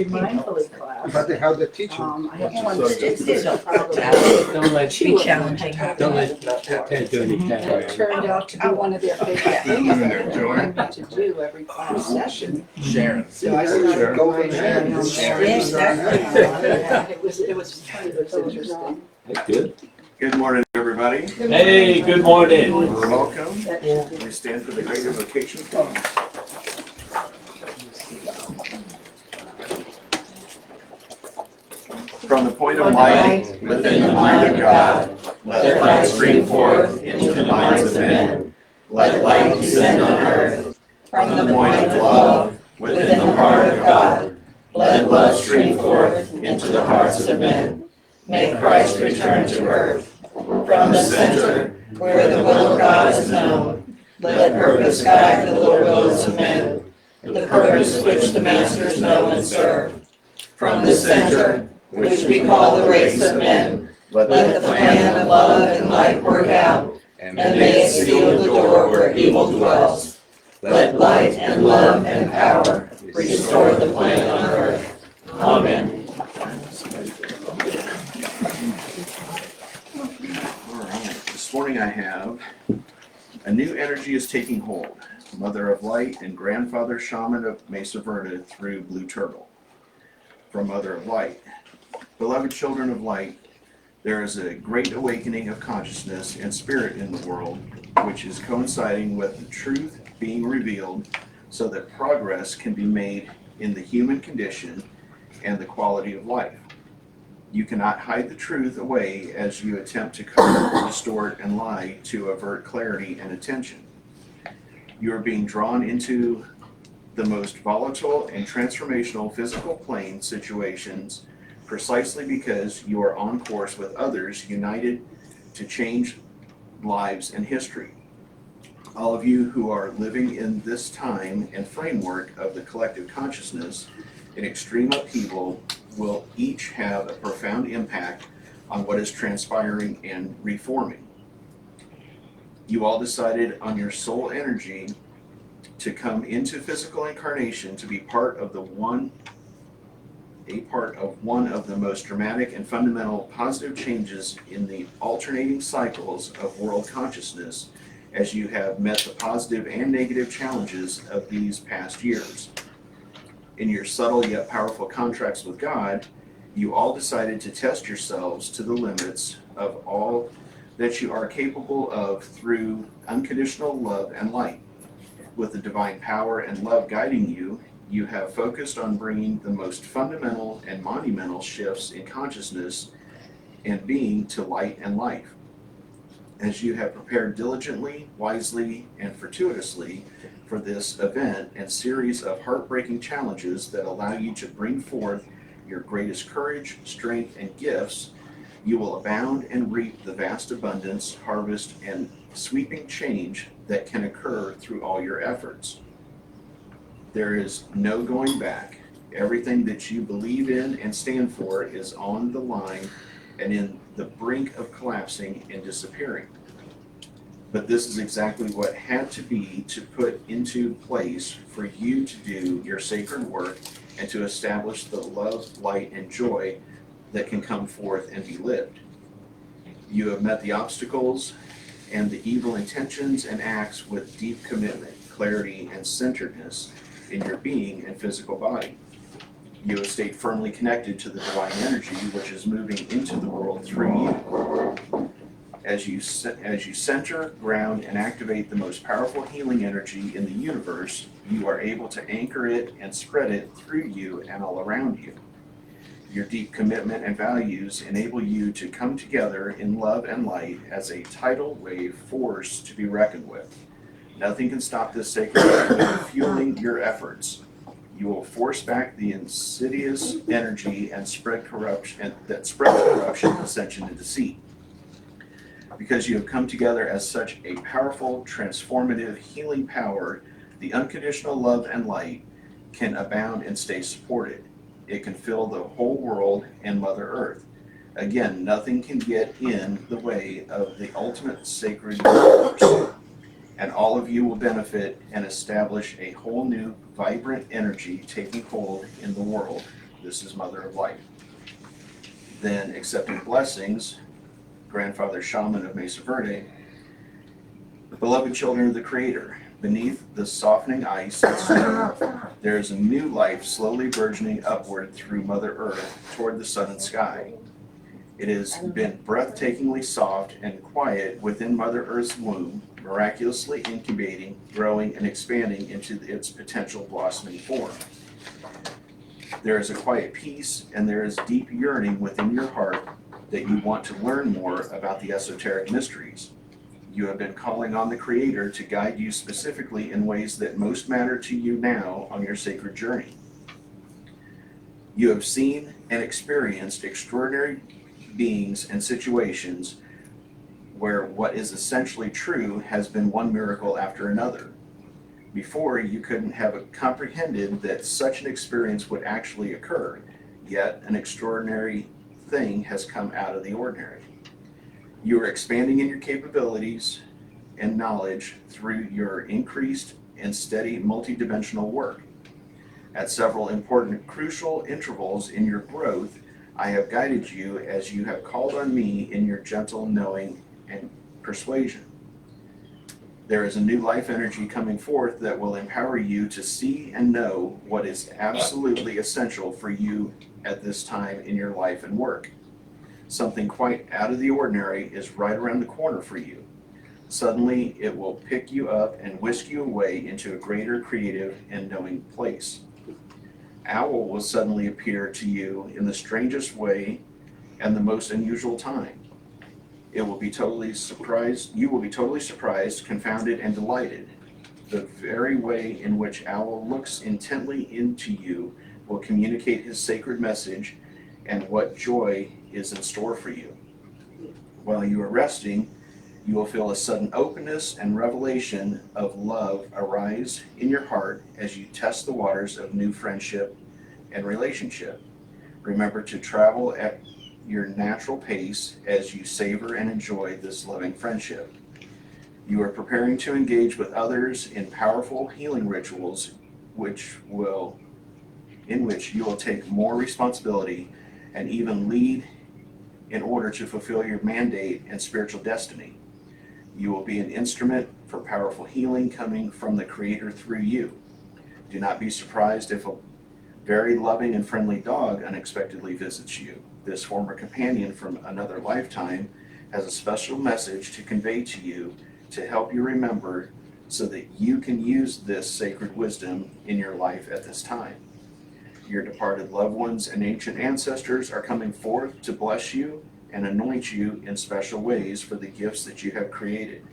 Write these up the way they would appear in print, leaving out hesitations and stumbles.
mindfully class. But they have the teaching. I have one So student, Don't let two of them have had don't that let before. Ted do any And it cat. turned out to be one of their favorite things that they wanted me to do every class session. Sharon. So I started Go going ahead. on Sharon. it was interesting. That's good. Good morning, everybody. Hey, good morning. Welcome. We stand for the Great Invocation. From the point of light within the mind of God, let light stream forth into the minds of men. Let light descend on earth. From the point of love within the heart of God, let love stream forth into the hearts of men. May Christ return to earth. From the center, where the will of God is known, let purpose guide the little roads of men, the purpose which the masters know and serve. From the center, which we call the race of men, let the plan of love and light work out, and may it seal the door where evil dwells. Let light and love and power restore the planet on earth. Amen. All right, this morning I have a new energy is taking hold. Mother of Light and grandfather shaman of Mesa Verde through Blue Turtle. From Mother of Light. Beloved children of light, there is a great awakening of consciousness and spirit in the world, which is coinciding with the truth being revealed so that progress can be made in the human condition and the quality of life. You cannot hide the truth away as you attempt to cover, distort, and lie to avert clarity and attention. You are being drawn into the most volatile and transformational physical plane situations precisely because you are on course with others united to change lives and history. All of you who are living in this time and framework of the collective consciousness in extreme upheaval will each have a profound impact on what is transpiring and reforming. You all decided on your soul energy to come into physical incarnation to be part of one of the most dramatic and fundamental positive changes in the alternating cycles of world consciousness as you have met the positive and negative challenges of these past years. In your subtle yet powerful contracts with God, you all decided to test yourselves to the limits of all that you are capable of through unconditional love and light. With the divine power and love guiding you, you have focused on bringing the most fundamental and monumental shifts in consciousness and being to light and life. As you have prepared diligently, wisely, and fortuitously for this event and series of heartbreaking challenges that allow you to bring forth your greatest courage, strength, and gifts, you will abound and reap the vast abundance, harvest, and sweeping change that can occur through all your efforts. There is no going back. Everything that you believe in and stand for is on the line and in the brink of collapsing and disappearing. But this is exactly what had to be to put into place for you to do your sacred work and to establish the love, light, and joy that can come forth and be lived. You have met the obstacles and the evil intentions and acts with deep commitment, clarity, and centeredness in your being and physical body. You have stayed firmly connected to the divine energy which is moving into the world through you. As you center, ground, and activate the most powerful healing energy in the universe, you are able to anchor it and spread it through you and all around you. Your deep commitment and values enable you to come together in love and light as a tidal wave force to be reckoned with. Nothing can stop this sacred wave fueling your efforts. You will force back the insidious energy and spread corruption, dissension, and deceit. Because you have come together as such a powerful, transformative, healing power, the unconditional love and light can abound and stay supported. It can fill the whole world and Mother Earth. Again, nothing can get in the way of the ultimate sacred universe. And all of you will benefit and establish a whole new, vibrant energy taking hold in the world This is Mother of Life. Then accepting blessings, Grandfather Shaman of Mesa Verde. Beloved children of the Creator, beneath the softening ice and snow, there is a new life slowly burgeoning upward through Mother Earth toward the sun and sky. It has been breathtakingly soft and quiet within Mother Earth's womb, miraculously incubating, growing, and expanding into its potential blossoming form. There is a quiet peace, and there is deep yearning within your heart that you want to learn more about the esoteric mysteries. You have been calling on the Creator to guide you specifically in ways that most matter to you now on your sacred journey. You have seen and experienced extraordinary beings and situations where what is essentially true has been one miracle after another. Before, you couldn't have comprehended that such an experience would actually occur, yet an extraordinary thing has come out of the ordinary. You are expanding in your capabilities and knowledge through your increased and steady multidimensional work. At several important, crucial intervals in your growth, I have guided you as you have called on me in your gentle knowing and persuasion. There is a new life energy coming forth that will empower you to see and know what is absolutely essential for you at this time in your life and work. Something quite out of the ordinary is right around the corner for you. Suddenly, it will pick you up and whisk you away into a greater creative and knowing place. Owl will suddenly appear to you in the strangest way and the most unusual time. You will be totally surprised, confounded, and delighted. The very way in which Owl looks intently into you will communicate his sacred message and what joy is in store for you. While you are resting, you will feel a sudden openness and revelation of love arise in your heart as you test the waters of new friendship and relationship. Remember to travel at your natural pace as you savor and enjoy this loving friendship. You are preparing to engage with others in powerful healing rituals in which you will take more responsibility and even lead in order to fulfill your mandate and spiritual destiny. You will be an instrument for powerful healing coming from the Creator through you. Do not be surprised if a very loving and friendly dog unexpectedly visits you. This former companion from another lifetime has a special message to convey to you to help you remember so that you can use this sacred wisdom in your life at this time. Your departed loved ones and ancient ancestors are coming forth to bless you and anoint you in special ways for the gifts that you have created.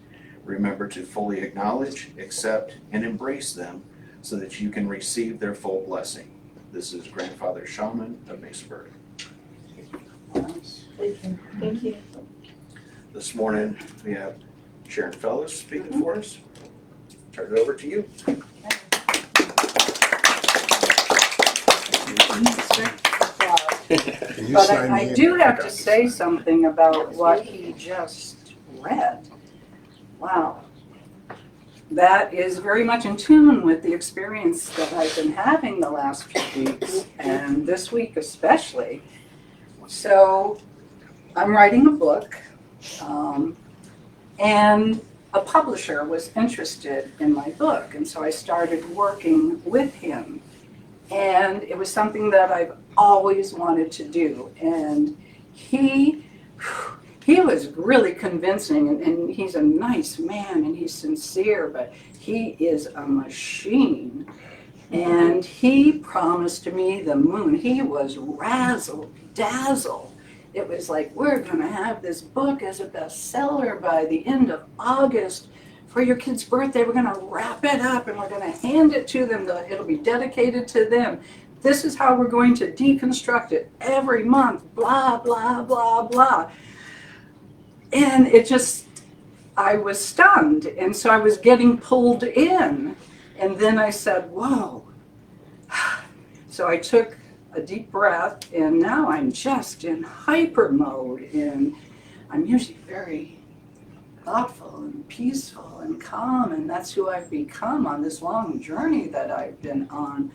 Remember to fully acknowledge, accept, and embrace them so that you can receive their full blessing. This is Grandfather Shaman of Mesa Verde. Thank you. This morning we have Sharon Fellows speaking for us. Turn it over to you. But I do have to say something about what he just read. Wow. That is very much in tune with the experience that I've been having the last few weeks, and this week especially. So I'm writing a book, and a publisher was interested in my book, and so I started working with him. And it was something that I've always wanted to do. And he was really convincing, and he's a nice man, and he's sincere, but he is a machine. And he promised me the moon. He was razzle-dazzle. It was like, we're going to have this book as a bestseller by the end of August. For your kid's birthday, we're going to wrap it up and we're going to hand it to them. It'll be dedicated to them. This is how we're going to deconstruct it every month, blah, blah, blah, blah. And it just, I was stunned. And so I was getting pulled in. And then I said, whoa. So I took a deep breath, and now I'm just in hyper mode. And I'm usually very thoughtful and peaceful and calm, and that's who I've become on this long journey that I've been on.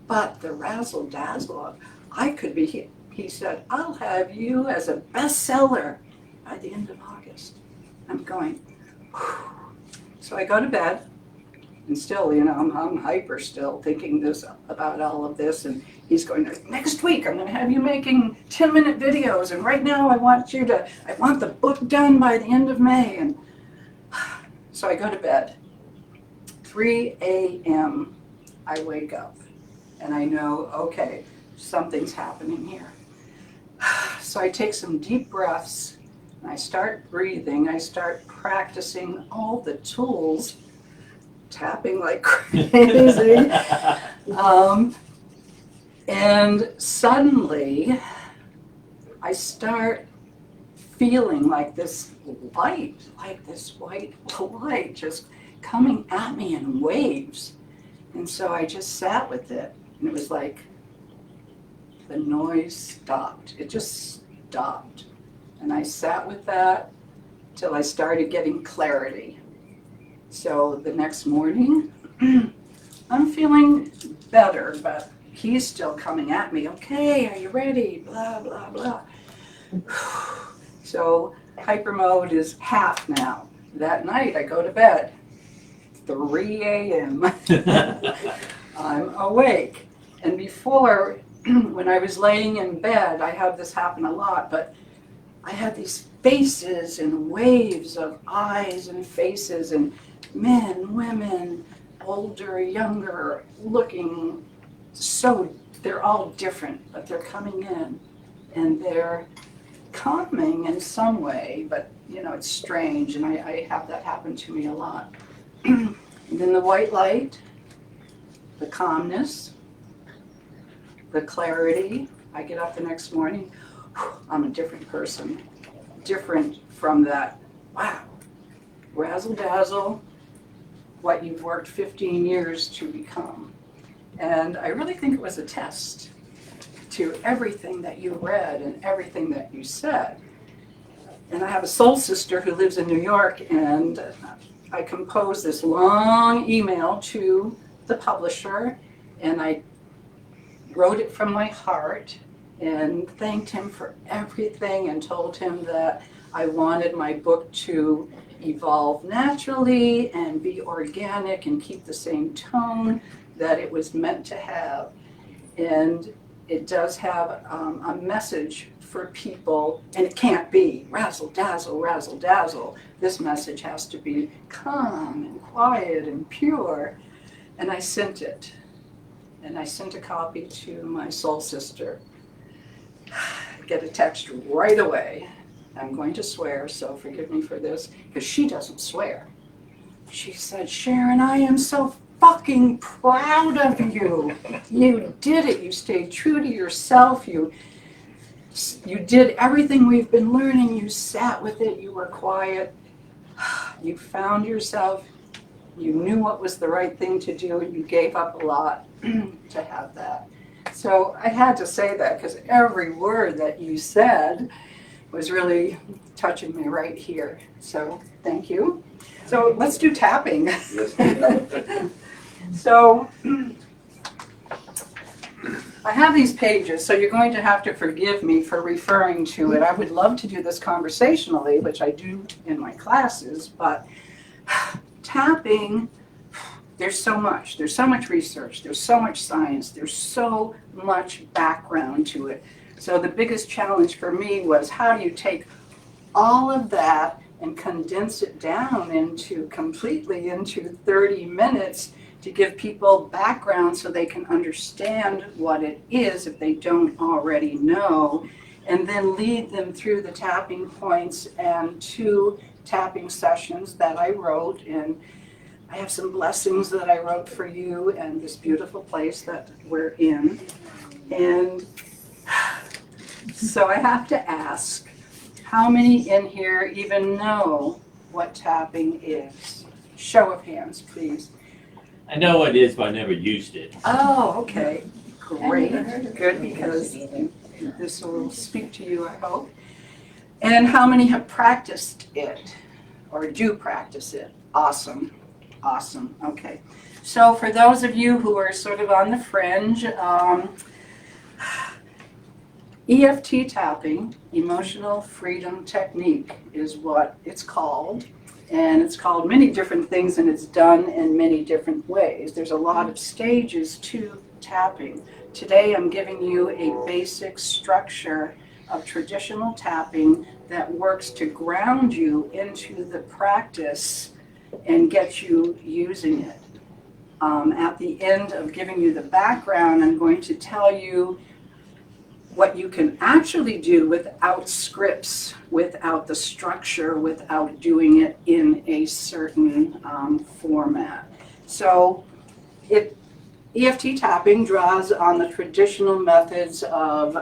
But the razzle dazzle of, I could be, he said, I'll have you as a bestseller by the end of August. I'm going, whew. So I go to bed, and still, I'm hyper still, thinking this about all of this, and he's going, next week I'm going to have you making 10-minute videos, and right now I want the book done by the end of May. And so I go to bed. 3 a.m. I wake up, and I know, okay, something's happening here. So I take some deep breaths, and I start breathing. I start practicing all the tools, tapping like crazy. And suddenly, I start feeling like this light, like this white light just coming at me in waves. And so I just sat with it, and it was like the noise stopped. It just stopped. And I sat with that till I started getting clarity. So the next morning, I'm feeling better, but he's still coming at me. Okay, are you ready? Blah, blah, blah. So hyper mode is half now. That night I go to bed, 3 a.m. I'm awake. And before, when I was laying in bed, I have this happen a lot, but I had these faces and waves of eyes and faces and men, women, older, younger, looking so, they're all different, but they're coming in and they're calming in some way, but it's strange, and I have that happen to me a lot. And then the white light, the calmness, the clarity. I get up the next morning, I'm a different person, different from that, wow, razzle dazzle, what you've worked 15 years to become. And I really think it was a test to everything that you read and everything that you said. And I have a soul sister who lives in New York, and I composed this long email to the publisher, and I wrote it from my heart and thanked him for everything and told him that I wanted my book to evolve naturally and be organic and keep the same tone that it was meant to have. And it does have a message for people, and it can't be razzle dazzle. This message has to be calm and quiet and pure. And I sent it. And I sent a copy to my soul sister. I get a text right away. I'm going to swear, so forgive me for this, because she doesn't swear. She said, Sharon, I am so fucking proud of you. You did it. You stayed true to yourself. You did everything we've been learning. You sat with it. You were quiet. You found yourself. You knew what was the right thing to do, and you gave up a lot to have that. So I had to say that because every word that you said was really touching me right here. So thank you. So let's do tapping. So I have these pages, so you're going to have to forgive me for referring to it. I would love to do this conversationally, which I do in my classes, but tapping, there's so much research, there's so much science, there's so much background to it. So the biggest challenge for me was, how do you take all of that and condense it down completely into 30 minutes to give people background so they can understand what it is if they don't already know, and then lead them through the tapping points and 2 tapping sessions that I wrote. And I have some blessings that I wrote for you and this beautiful place that we're in. And so I have to ask, how many in here even know what tapping is? Show of hands, please. I know what it is, but I never used it. Oh, okay. Great. Good, because this will speak to you, I hope. And how many have practiced it or do practice it? Awesome. Awesome. Okay. So for those of you who are sort of on the fringe, EFT tapping, emotional freedom technique, is what it's called. And it's called many different things, and it's done in many different ways. There's a lot of stages to tapping. Today I'm giving you a basic structure of traditional tapping that works to ground you into the practice and get you using it. At the end of giving you the background, I'm going to tell you what you can actually do without scripts, without the structure, without doing it in a certain format. So EFT tapping draws on the traditional methods of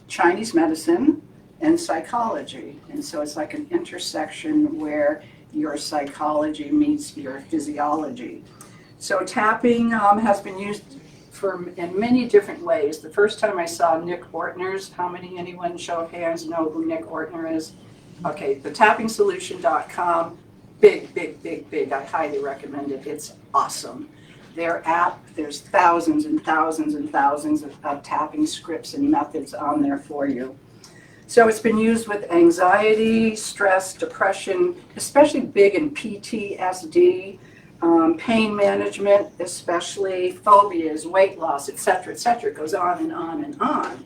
Chinese medicine and psychology. And so it's like an intersection where your psychology meets your physiology. So tapping has been used in many different ways. The first time I saw Nick Ortner's, anyone, show of hands, know who Nick Ortner is? Okay, the tappingsolution.com, big. I highly recommend it. It's awesome. Their app, there's thousands and thousands and thousands of tapping scripts and methods on there for you. So it's been used with anxiety, stress, depression, especially big in PTSD, pain management, especially phobias, weight loss, etc., etc. It goes on and on and on.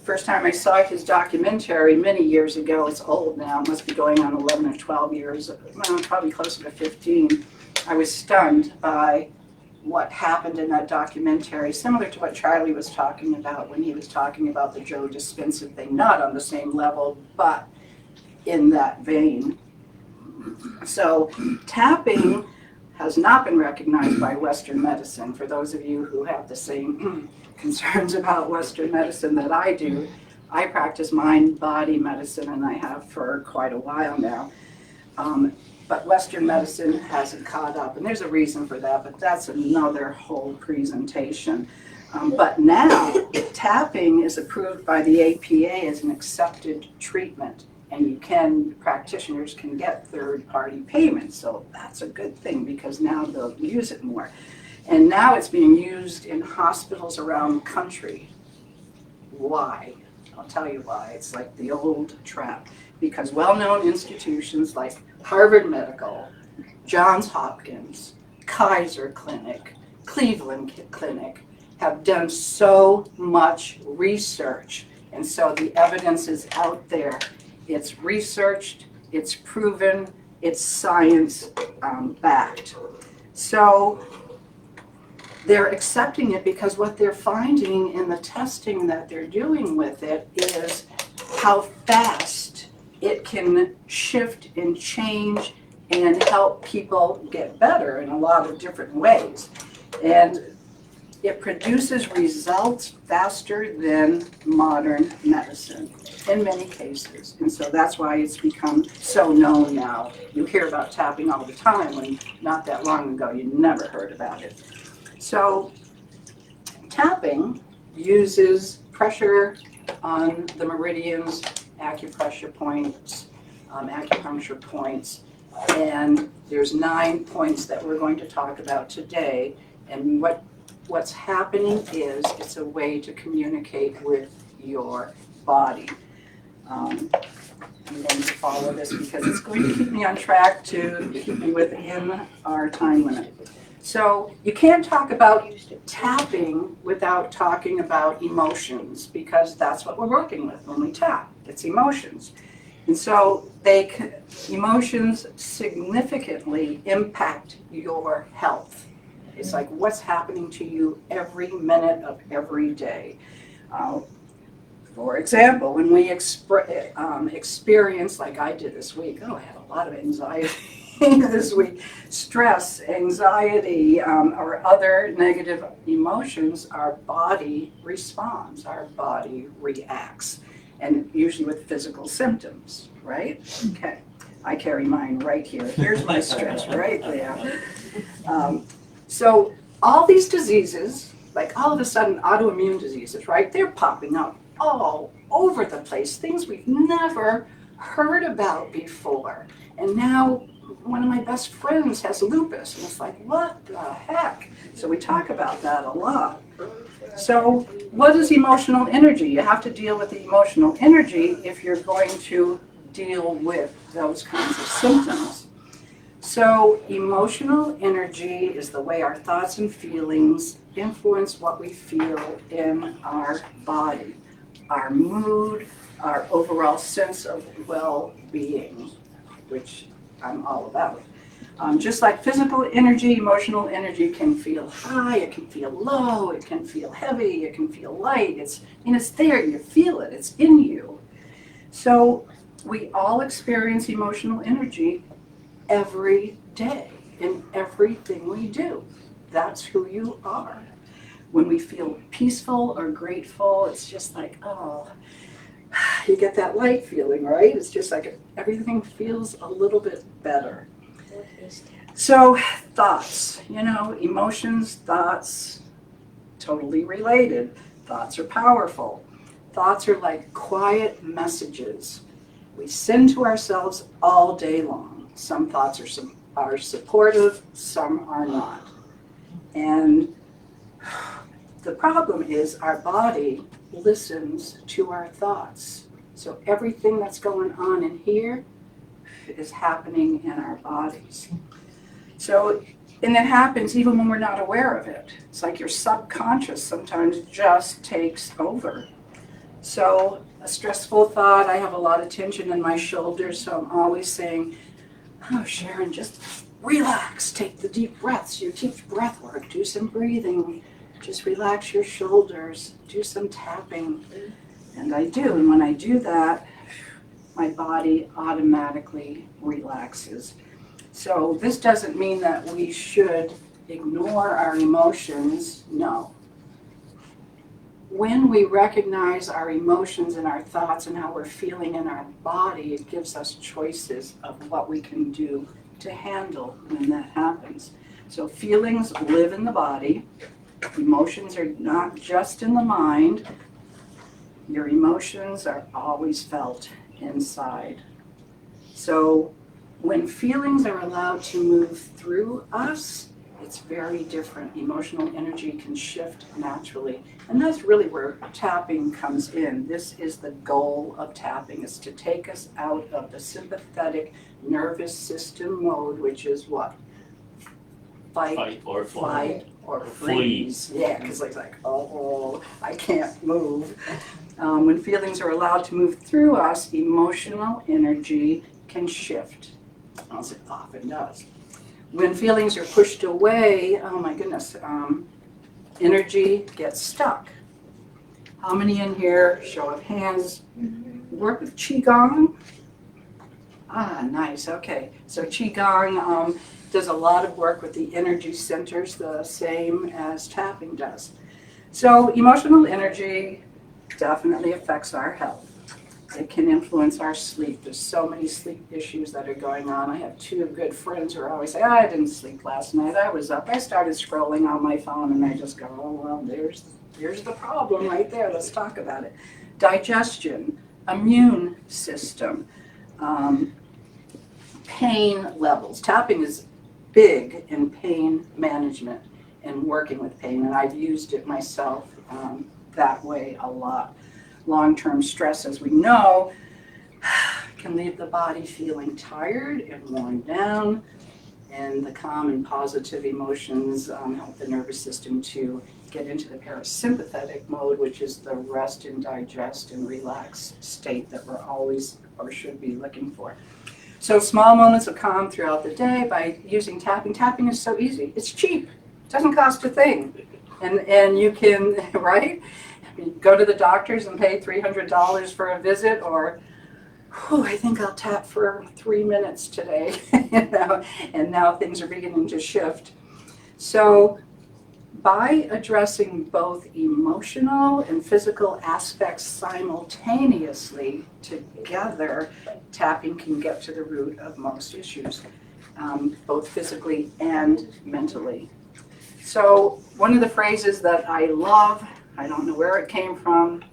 First time I saw his documentary many years ago, it's old now, it must be going on 11 or 12 years, probably closer to 15. I was stunned by what happened in that documentary, similar to what Charlie was talking about when he was talking about the Joe Dispenza thing, not on the same level, but in that vein. So tapping has not been recognized by Western medicine. For those of you who have the same concerns about Western medicine that I do, I practice mind-body medicine, and I have for quite a while now. But Western medicine hasn't caught up, and there's a reason for that, but that's another whole presentation. But now, tapping is approved by the APA as an accepted treatment, and practitioners can get third-party payments, so that's a good thing because now they'll use it more. And now it's being used in hospitals around the country. Why? I'll tell you why. It's like the old trap. Because well-known institutions like Harvard Medical, Johns Hopkins, Kaiser Clinic, Cleveland Clinic have done so much research. And so the evidence is out there. It's researched, it's proven, it's science backed. So they're accepting it because what they're finding in the testing that they're doing with it is how fast it can shift and change and help people get better in a lot of different ways. And it produces results faster than modern medicine in many cases. And so that's why it's become so known now. You hear about tapping all the time when not that long ago you never heard about it. So tapping uses pressure on the meridians, acupressure points, acupuncture points, and there's 9 points that we're going to talk about today. And what's happening is it's a way to communicate with your body. I'm going to follow this because it's going to keep me on track to keep me within our time limit. So you can't talk about tapping without talking about emotions, because that's what we're working with when we tap. It's emotions. And so emotions significantly impact your health. It's like what's happening to you every minute of every day. For example, when we experience, like I did this week, I had a lot of anxiety this week, stress, anxiety, or other negative emotions, our body responds, our body reacts, and usually with physical symptoms, right? Okay, I carry mine right here. Here's my stress right there. So all these diseases, like all of a sudden autoimmune diseases, right? They're popping up all over the place, things we've never heard about before. And now one of my best friends has lupus, and it's like, what the heck? So we talk about that a lot. So what is emotional energy? You have to deal with the emotional energy if you're going to deal with those kinds of symptoms. So emotional energy is the way our thoughts and feelings influence what we feel in our body, our mood, our overall sense of well-being, which I'm all about. Just like physical energy, emotional energy can feel high, it can feel low, it can feel heavy, it can feel light. It's there, you feel it, it's in you. So we all experience emotional energy every day in everything we do. That's who you are. When we feel peaceful or grateful, it's just like, oh, you get that light feeling, right? It's just like everything feels a little bit better. So thoughts, emotions, thoughts, totally related. Thoughts are powerful. Thoughts are like quiet messages we send to ourselves all day long. Some thoughts are supportive, some are not. And the problem is our body listens to our thoughts. So everything that's going on in here is happening in our bodies. So, and it happens even when we're not aware of it. It's like your subconscious sometimes just takes over. So a stressful thought, I have a lot of tension in my shoulders, so I'm always saying, oh, Sharon, just relax, take the deep breaths. You teach breath work, do some breathing, just relax your shoulders, do some tapping. And I do, and when I do that, my body automatically relaxes. So this doesn't mean that we should ignore our emotions, no. When we recognize our emotions and our thoughts and how we're feeling in our body, it gives us choices of what we can do to handle when that happens. So feelings live in the body. Emotions are not just in the mind. Your emotions are always felt inside. So when feelings are allowed to move through us, it's very different. Emotional energy can shift naturally. And that's really where tapping comes in. This is the goal of tapping, is to take us out of the sympathetic nervous system mode, which is what? Fight or flight or freeze. Yeah, because it's like, oh, I can't move. When feelings are allowed to move through us, emotional energy can shift, as it often does. When feelings are pushed away, oh my goodness, energy gets stuck. How many in here, show of hands, work with Qigong? Ah, nice, okay. So Qigong does a lot of work with the energy centers, the same as tapping does. So emotional energy definitely affects our health. It can influence our sleep. There's so many sleep issues that are going on. I have two good friends who are always say, I didn't sleep last night. I was up. I started scrolling on my phone and I just go, oh, well, there's the problem right there. Let's talk about it. Digestion, immune system, pain levels. Tapping is big in pain management and working with pain, and I've used it myself that way a lot. Long-term stress, as we know, can leave the body feeling tired and worn down, and the calm and positive emotions help the nervous system to get into the parasympathetic mode, which is the rest and digest and relax state that we're always or should be looking for. So small moments of calm throughout the day by using tapping. Tapping is so easy. It's cheap. It doesn't cost a thing. And you can, right? Go to the doctors and pay $300 for a visit, or I think I'll tap for 3 minutes today. And now things are beginning to shift. So by addressing both emotional and physical aspects simultaneously together, tapping can get to the root of most issues, both physically and mentally. So one of the phrases that I love, I don't know where it came from,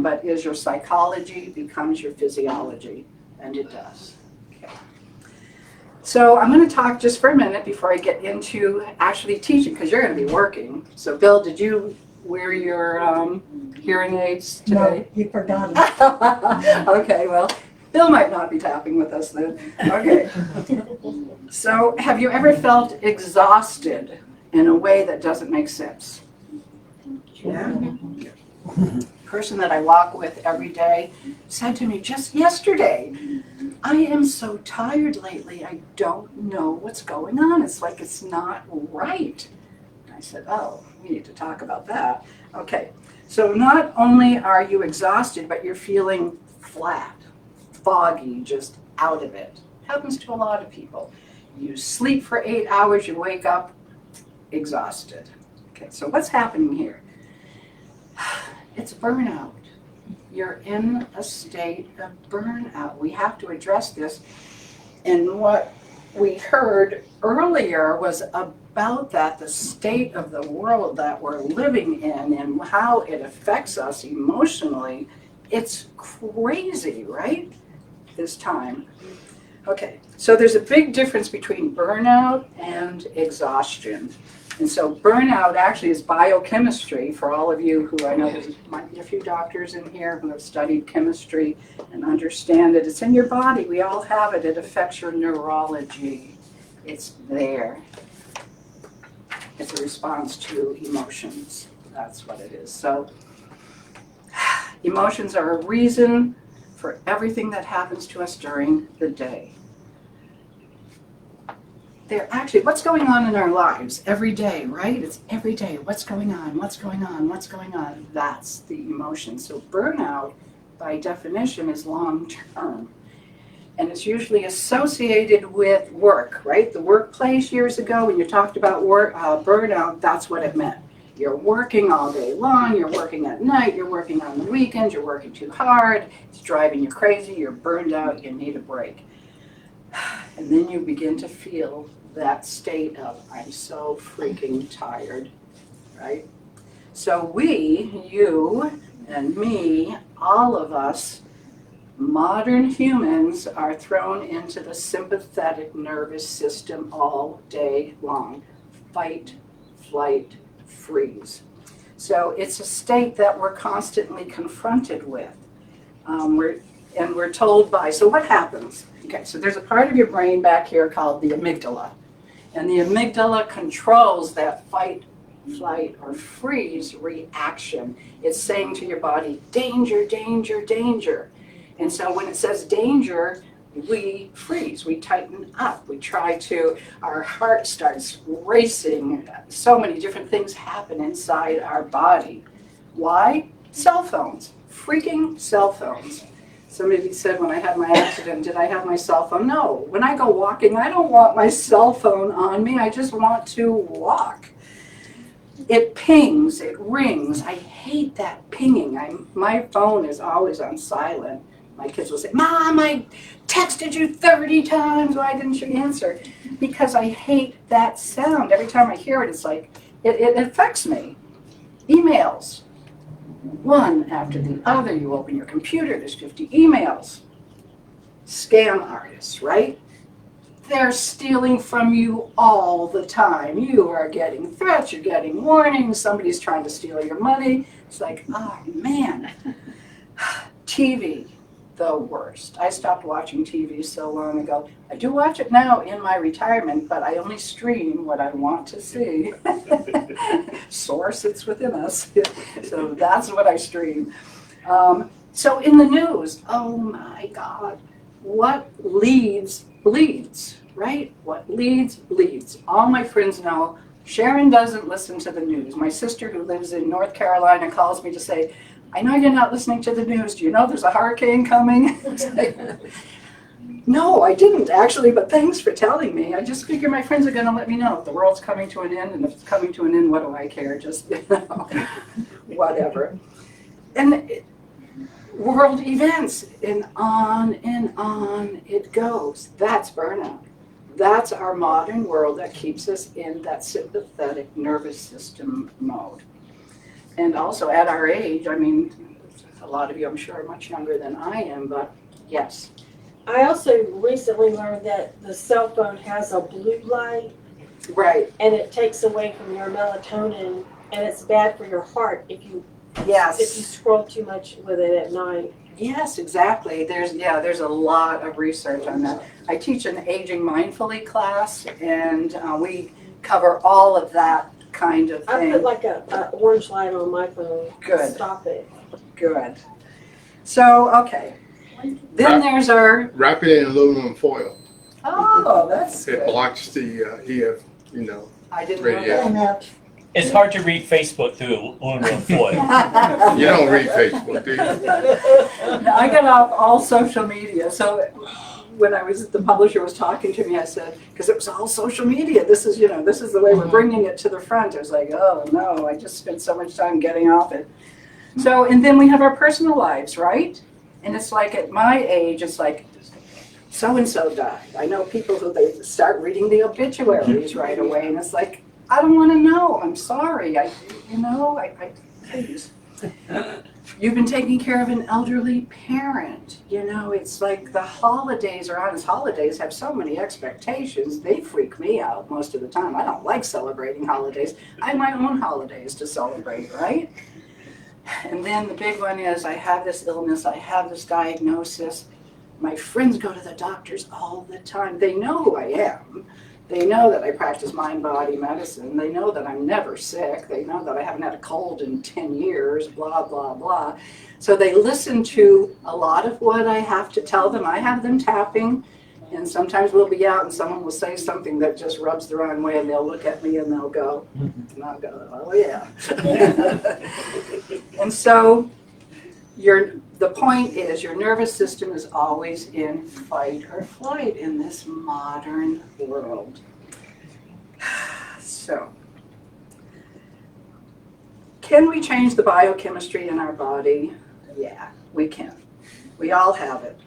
but is your psychology becomes your physiology, and it does. Okay. So I'm going to talk just for a minute before I get into actually teaching, because you're going to be working. So Bill, did you wear your hearing aids today? No, you forgot it. Okay, well, Bill might not be tapping with us then. Okay. So, have you ever felt exhausted in a way that doesn't make sense? Yeah. Person that I walk with every day said to me just yesterday, I am so tired lately, I don't know what's going on. It's like it's not right. I said, oh, we need to talk about that. Okay, so not only are you exhausted, but you're feeling flat, foggy, just out of it. Happens to a lot of people. You sleep for 8 hours, you wake up exhausted. Okay, so what's happening here? It's burnout. You're in a state of burnout. We have to address this. And what we heard earlier was about that, the state of the world that we're living in and how it affects us emotionally. It's crazy, right? This time. Okay, so there's a big difference between burnout and exhaustion. And so burnout actually is biochemistry for all of you who I know there might be a few doctors in here who have studied chemistry and understand it. It's in your body. We all have it. It affects your neurology. It's there. It's a response to emotions. That's what it is. So emotions are a reason for everything that happens to us during the day. They're actually what's going on in our lives every day, right? It's every day. What's going on? What's going on? What's going on? That's the emotion. So burnout, by definition, is long term. And it's usually associated with work, right? The workplace years ago, when you talked about work, burnout, that's what it meant. You're working all day long, you're working at night, you're working on the weekends, you're working too hard, it's driving you crazy, you're burned out, you need a break. And then you begin to feel that state of, I'm so freaking tired, right? So we, you and me, all of us, modern humans are thrown into the sympathetic nervous system all day long. Fight, flight, freeze. So it's a state that we're constantly confronted with. We're told by, so what happens? Okay, so there's a part of your brain back here called the amygdala. And the amygdala controls that fight, flight, or freeze reaction. It's saying to your body, danger, danger, danger. And so when it says danger, we freeze, we tighten up, we try to, our heart starts racing. So many different things happen inside our body. Why? Cell phones, freaking cell phones. Somebody said when I had my accident, did I have my cell phone? No. When I go walking, I don't want my cell phone on me. I just want to walk. It pings, it rings. I hate that pinging. My phone is always on silent. My kids will say, Mom, I texted you 30 times. Why didn't you answer? Because I hate that sound. Every time I hear it, it's like, it affects me. Emails. One after the other, you open your computer, there's 50 emails. Scam artists, right? They're stealing from you all the time. You are getting threats, you're getting warnings, somebody's trying to steal your money. It's like, oh man. TV, the worst. I stopped watching TV so long ago. I do watch it now in my retirement, but I only stream what I want to see. Source, it's within us. So that's what I stream. So in the news, oh my God, what leads, bleeds, right? What leads, bleeds. All my friends know Sharon doesn't listen to the news. My sister who lives in North Carolina calls me to say, I know you're not listening to the news. Do you know there's a hurricane coming? No, I didn't actually, but thanks for telling me. I just figure my friends are going to let me know if the world's coming to an end, and if it's coming to an end, what do I care? Just, whatever. And world events, and on it goes. That's burnout. That's our modern world that keeps us in that sympathetic nervous system mode. And also at our age, I mean, a lot of you I'm sure are much younger than I am, but yes. I also recently learned that the cell phone has a blue light, Right. and it takes away from your melatonin, And it's bad for your heart if you Yes. scroll too much with it at night. Yes, exactly. There's a lot of research on that. I teach an aging mindfully class, and we cover all of that kind of I thing. put like a orange light on my phone. Good. Stop it. Good. So, okay. Then there's our, Wrap it in aluminum foil. oh, that's It good. blocks the EF, I didn't know radiation. that. It's hard to read Facebook through aluminum foil. You don't read Facebook, do you? I got off all social media. So when the publisher was talking to me, I said, because it was all social media. This is the way we're bringing it to the front. I was like, oh no, I just spent so much time getting off it. So, and then we have our personal lives, right? And it's like at my age, it's like, so-and-so died. I know people who they start reading the obituaries right away, and it's like, I don't want to know. I'm sorry. Please. You've been taking care of an elderly parent. It's like the holidays are on. Holidays have so many expectations. They freak me out most of the time. I don't like celebrating holidays. I have my own holidays to celebrate, right? And then the big one is I have this illness. I have this diagnosis. My friends go to the doctors all the time. They know who I am. They know that I practice mind-body medicine. They know that I'm never sick. They know that I haven't had a cold in 10 years, blah, blah, blah. So they listen to a lot of what I have to tell them. I have them tapping, and sometimes we'll be out and someone will say something that just rubs the wrong way, and they'll look at me and they'll go, and I'll go, oh yeah. And so the point is your nervous system is always in fight or flight in this modern world. So, can we change the biochemistry in our body? Yeah, we can. We all have it.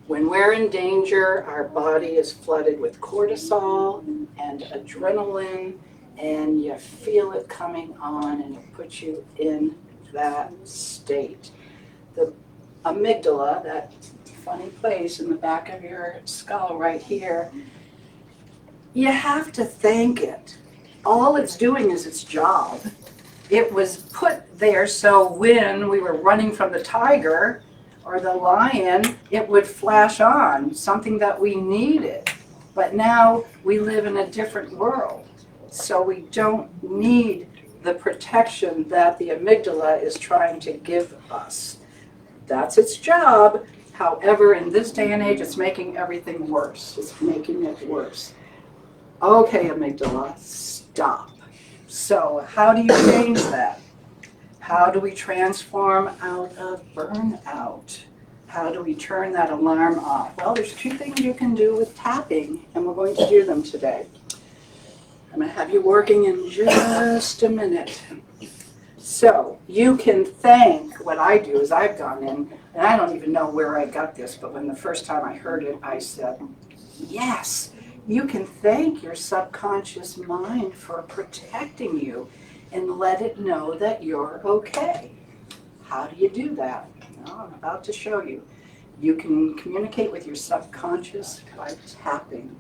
When we're in danger, our body is flooded with cortisol and adrenaline, and you feel it coming on, and it puts you in that state. The amygdala, that funny place in the back of your skull right here, you have to thank it. All it's doing is its job. It was put there so when we were running from the tiger or the lion, it would flash on, something that we needed. But now we live in a different world, so we don't need the protection that the amygdala is trying to give us. That's its job. However, in this day and age, it's making everything worse. It's making it worse. Okay, amygdala, stop. So how do you change that? How do we transform out of burnout? How do we turn that alarm off? Well, there's two things you can do with tapping, and we're going to do them today. I'm going to have you working in just a minute. So you can thank, what I do is I've gone in, and I don't even know where I got this, but when the first time I heard it, I said, yes, you can thank your subconscious mind for protecting you and let it know that you're okay. How do you do that? Well, I'm about to show you. You can communicate with your subconscious by tapping.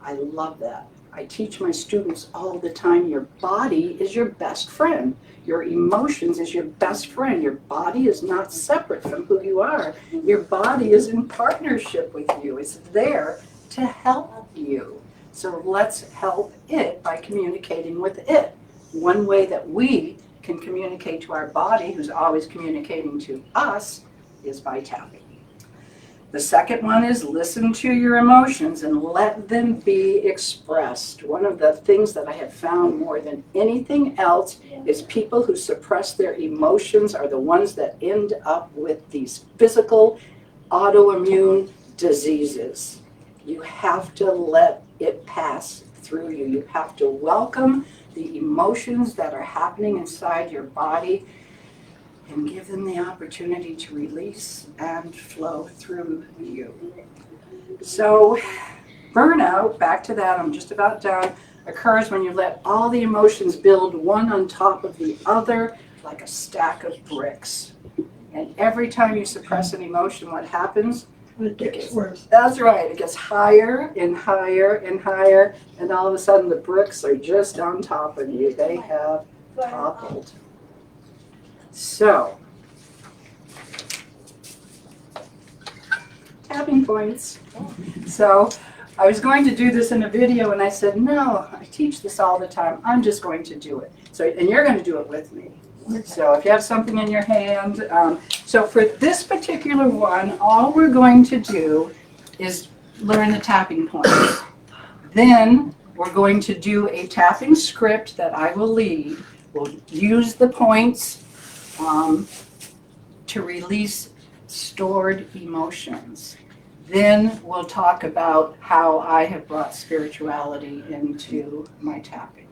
I love that. I teach my students all the time, your body is your best friend. Your emotions is your best friend. Your body is not separate from who you are. Your body is in partnership with you. It's there to help you. So let's help it by communicating with it. One way that we can communicate to our body, who's always communicating to us, is by tapping. The second one is listen to your emotions and let them be expressed. One of the things that I have found more than anything else is people who suppress their emotions are the ones that end up with these physical autoimmune diseases. You have to let it pass through you. You have to welcome the emotions that are happening inside your body and give them the opportunity to release and flow through you. So burnout, back to that, I'm just about done, occurs when you let all the emotions build one on top of the other like a stack of bricks. And every time you suppress an emotion, what happens? It gets worse. That's right, it gets higher and higher and higher, and all of a sudden the bricks are just on top of you. They have toppled. So, tapping points. So, I was going to do this in a video and I said, no, I teach this all the time. I'm just going to do it. So, and you're going to do it with me. So if you have something in your hand, so for this particular one, all we're going to do is learn the tapping points. Then we're going to do a tapping script that I will lead. We'll use the points to release stored emotions. Then we'll talk about how I have brought spirituality into my tapping.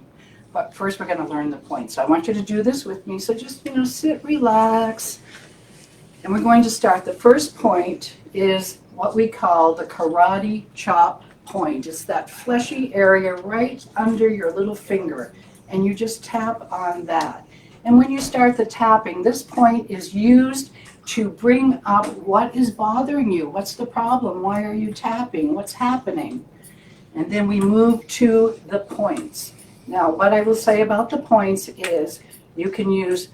But first we're going to learn the points. So I want you to do this with me. So just, sit, relax. And we're going to start. The first point is what we call the karate chop point. It's that fleshy area right under your little finger. And you just tap on that. And when you start the tapping, this point is used to bring up what is bothering you. What's the problem? Why are you tapping? What's happening? And then we move to the points. Now, what I will say about the points is you can use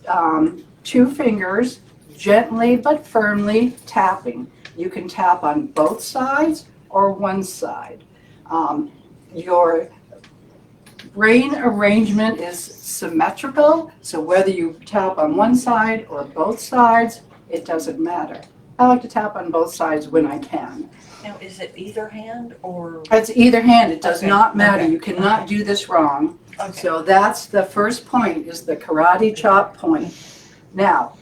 2 fingers, gently but firmly tapping. You can tap on both sides or one side. Your brain arrangement is symmetrical, so whether you tap on one side or both sides, it doesn't matter. I like to tap on both sides when I can. Now, is it either hand or? It's either hand, it does Okay, not matter. okay, You cannot do this wrong. Okay. So that's the first point, is the karate chop point. Now,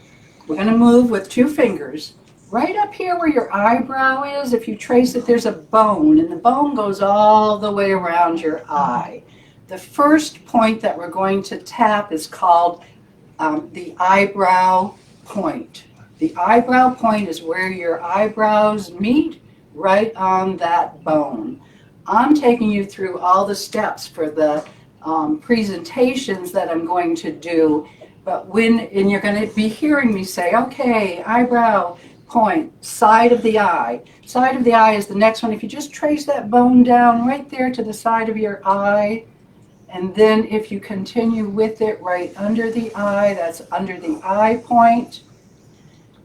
we're going to move with 2 fingers. Right up here where your eyebrow is, if you trace it, there's a bone, and the bone goes all the way around your eye. The first point that we're going to tap is called the eyebrow point. The eyebrow point is where your eyebrows meet, right on that bone. I'm taking you through all the steps for the presentations that I'm going to do, and you're going to be hearing me say, okay, eyebrow point, side of the eye. Side of the eye is the next one. If you just trace that bone down right there to the side of your eye, and then if you continue with it right under the eye, that's under the eye point.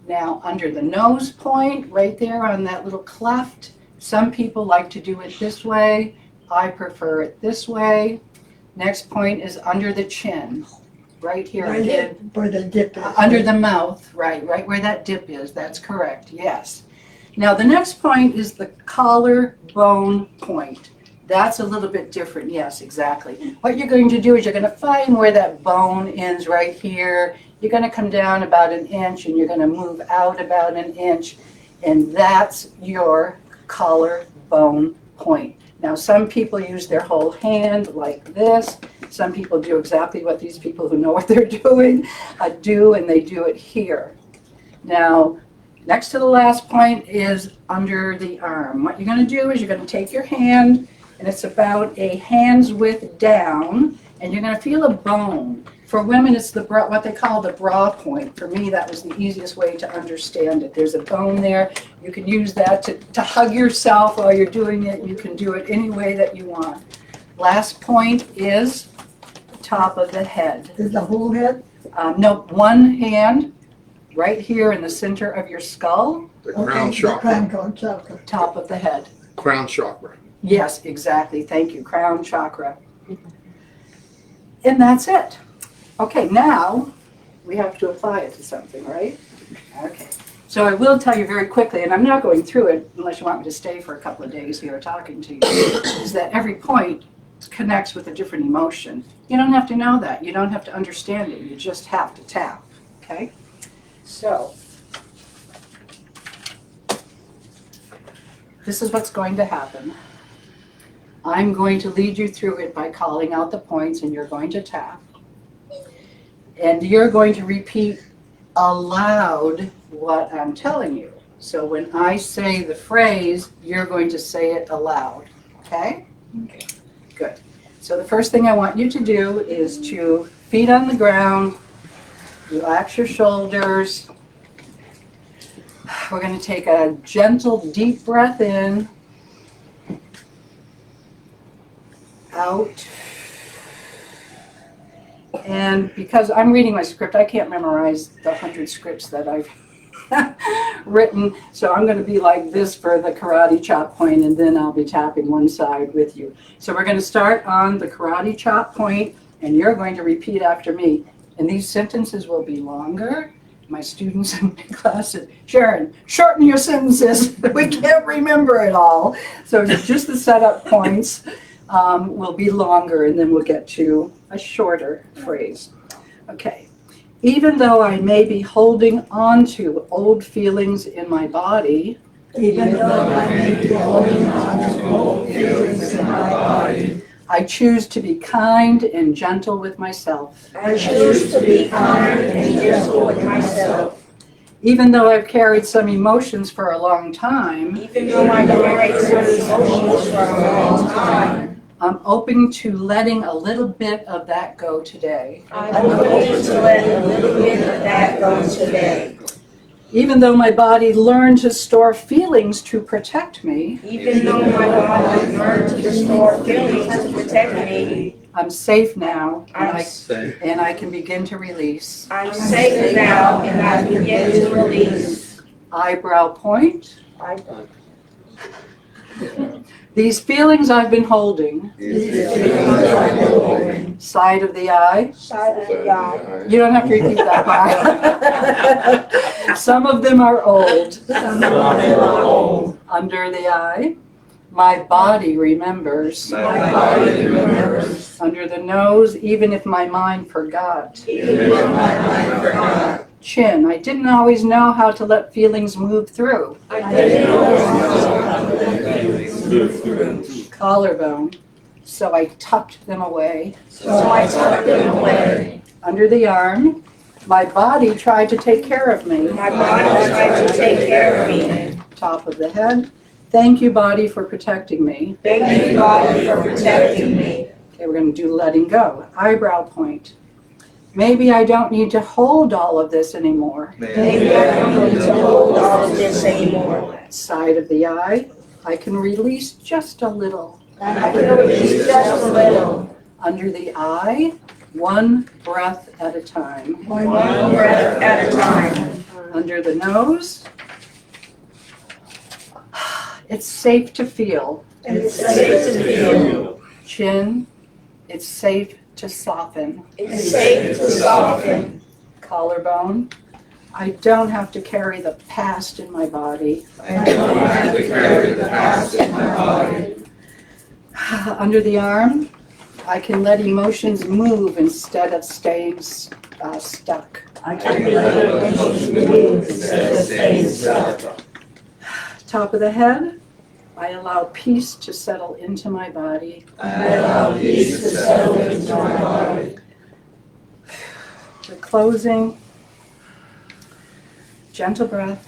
Now under the nose point, right there on that little cleft. Some people like to do it this way. I prefer it this way. Next point is under the chin, right here. Where the dip is. Under the mouth, right where that dip is. That's correct, yes. Now the next point is the collarbone point. That's a little bit different, yes, exactly. What you're going to do is you're going to find where that bone ends right here. You're going to come down about 1 inch and you're going to move out about 1 inch, and that's your collarbone point. Now some people use their whole hand like this. Some people do exactly what these people who know what they're doing do, and they do it here. Now next to the last point is under the arm. What you're going to do is you're going to take your hand, and it's about a hand's width down, and you're going to feel a bone. For women, it's what they call the bra point. For me, that was the easiest way to understand it. There's a bone there. You can use that to hug yourself while you're doing it. You can do it any way that you want. Last point is top of the head. Is the whole head? No, one hand right here in the center of your skull, The crown chakra. top of the head. Crown chakra. Yes, exactly. Thank you. Crown chakra. And that's it. Okay, now we have to apply it to something, right? Okay. So I will tell you very quickly, and I'm not going through it unless you want me to stay for a couple of days here talking to you, is that every point connects with a different emotion. You don't have to know that. You don't have to understand it. You just have to tap. Okay? So this is what's going to happen. I'm going to lead you through it by calling out the points, and you're going to tap. And you're going to repeat aloud what I'm telling you. So when I say the phrase, you're going to say it aloud. Okay? Okay. Good. So the first thing I want you to do is to feet on the ground, relax your shoulders. We're going to take a gentle, deep breath in, out, And because I'm reading my script, I can't memorize the 100 scripts that I've written. So I'm going to be like this for the karate chop point, and then I'll be tapping one side with you. So we're going to start on the karate chop point, and you're going to repeat after me. And these sentences will be longer. My students in my class said, Sharon, shorten your sentences. We can't remember it all. So just the setup points will be longer, and then we'll get to a shorter phrase. Okay. Even though I may be holding on to old feelings in my body, Even though I may be holding on to old feelings in my body, I choose to be kind and gentle with myself. I choose to be kind and gentle with myself. Even though I've carried some emotions for a long time, Even though I carry some emotions for a long time, I'm open to letting a little bit of that go today. I'm open to letting a little bit of that go today. Even though my body learned to store feelings to protect me, Even though my body learned to store feelings to protect me, I'm safe now, I'm and I can begin to release. I'm safe now and I begin to release. Eyebrow point. I These feelings I've been holding. Side of the eye. Side of the eye. You don't have to repeat that part. Some of them are old. Some of them are old. Under the eye. My body remembers. My body remembers. Under the nose, even if my mind forgot. Even if my mind forgot. Chin. I didn't always know how to let feelings move through. I didn't always know how to let feelings move through. Collarbone. So I tucked them away. So I tucked them away. Under the arm. My body tried to take care of me. My body tried to take care of me. Top of the head. Thank you, body, for protecting me. Thank you, body, for protecting me. Okay, we're going to do letting go. Eyebrow point. Maybe I don't need to hold all of this anymore. Maybe I don't need to hold all of this anymore. Side of the eye. I can release just a little. I can release just a little. Under the eye. One breath at a time. One breath at a time. Under the nose. It's safe to feel. It's safe to feel. Chin. It's safe to soften. It's safe to soften. Collarbone. I don't have to carry the past in my body. I don't have to carry the past in my body. Under the arm, I can let emotions move instead of staying stuck. I can let emotions move instead of staying stuck. Top of the head, I allow peace to settle into my body. I allow peace to settle into my body. The closing, gentle breath.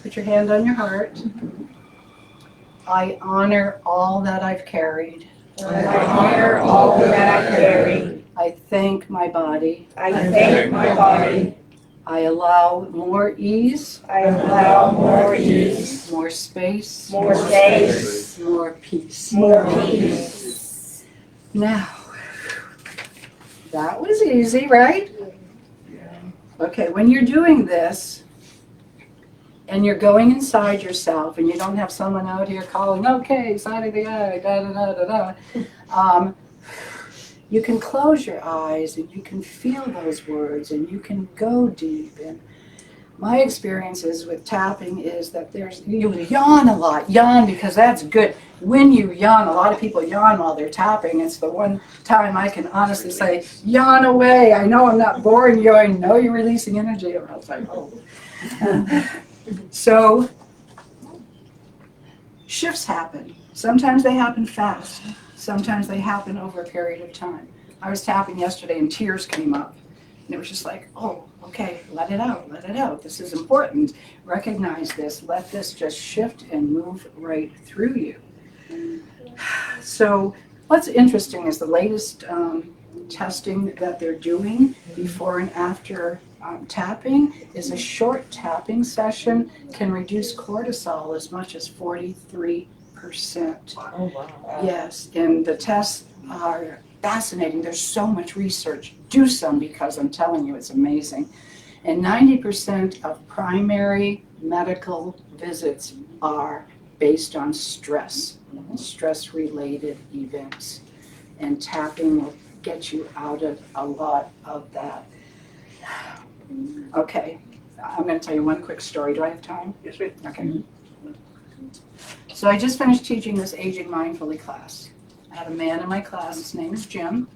Put your hand on your heart. I honor all that I've carried. I honor all that I carry. I thank my body. I thank my body. I allow more ease, I allow more ease, more space, more space, more peace. more peace. Now, that was easy, right? Okay, when you're doing this and you're going inside yourself and you don't have someone out here calling, okay, side of the eye, da da da da da, you can close your eyes and you can feel those words and you can go deep. And my experiences with tapping is that you yawn a lot. Yawn because that's good. When you yawn, a lot of people yawn while they're tapping. It's the one time I can honestly say, yawn away. I know I'm not boring you. I know you're releasing energy. And I was like, oh. So shifts happen. Sometimes they happen fast. Sometimes they happen over a period of time. I was tapping yesterday and tears came up. And it was just like, oh, okay, let it out, let it out. This is important. Recognize this. Let this just shift and move right through you. So what's interesting is the latest testing that they're doing before and after tapping is a short tapping session can reduce cortisol as much as 43%. Oh, wow. Yes, and the tests are fascinating. There's so much research. Do some, because I'm telling you, it's amazing. And 90% of primary medical visits are based on stress, stress-related events. And tapping will get you out of a lot of that. Okay, I'm going to tell you one quick story. Do I have time? Yes, ma'am. Okay. So I just finished teaching this Aging Mindfully class. I had a man in my class. His name is Jim.